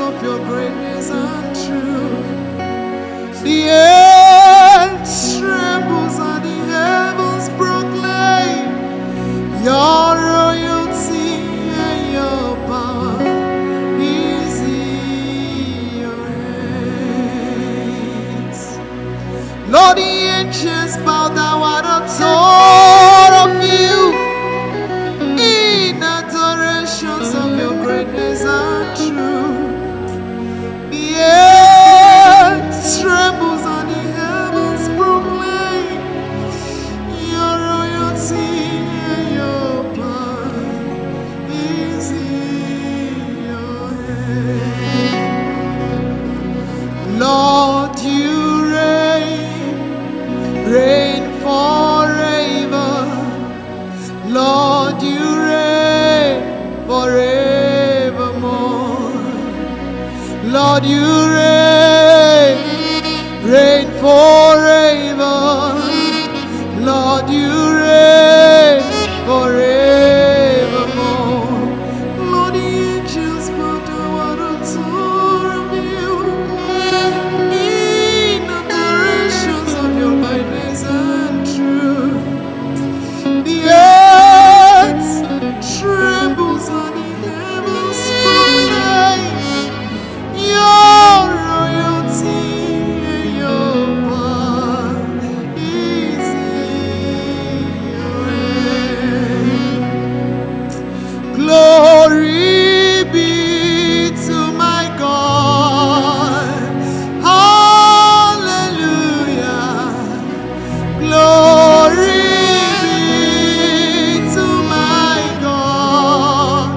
of your greatness and truth. The earth trembles and the heavens proclaim your royalty and your power is in your hands. Lord, the ancients bow down at the thought of you in adorations of your greatness and truth. The earth trembles and the heavens proclaim your royalty and your power is in your hand. Lord, you reign forever. Lord, you reign forevermore. Lord, you reign forever. Lord, you reign forevermore. Lord, the angels bow down at the thought of you in adorations of your kindness and truth. The earth trembles and the heavens proclaim your royalty and your power is in your hand. Glory be to my God. Hallelujah. Glory be to my God.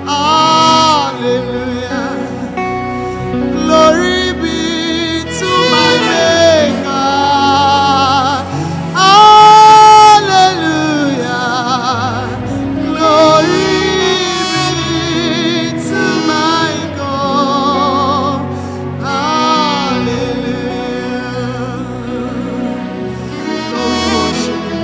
Hallelujah. Glory be to my Maker. Hallelujah. Glory be to my God. Hallelujah. Lord, we worship you.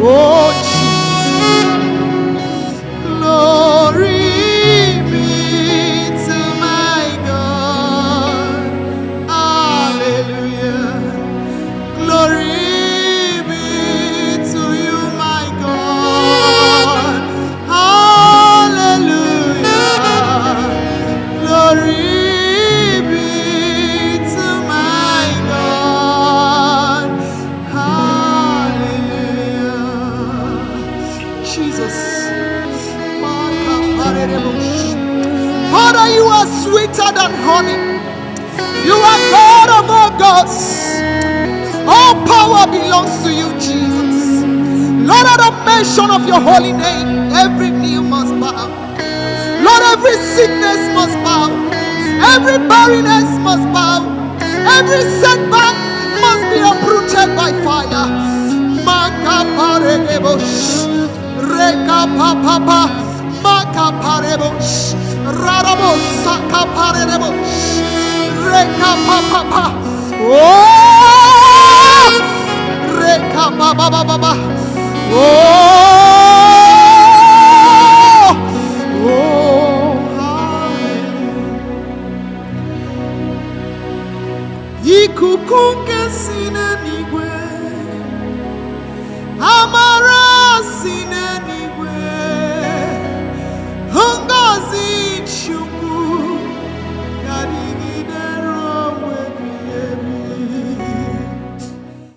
Oh Jesus, glory be to my God. Hallelujah. Glory be to you, my God. Hallelujah. Glory be to my God. Hallelujah. Jesus. Father, you are sweeter than honey. You are God of all gods. All power belongs to you, Jesus. Lord, at the mention of your holy name, every knee must bow. Lord, every sickness must bow. Every barrenness must bow. Every setback must be uprooted by fire. Makaparebosh, Rekapapapa, Makaparebosh, Radamos, Sakaparebosh, Rekapapapa. Oh, Rekapapapa. Oh, ikuku nke si n'eluigwe, amara si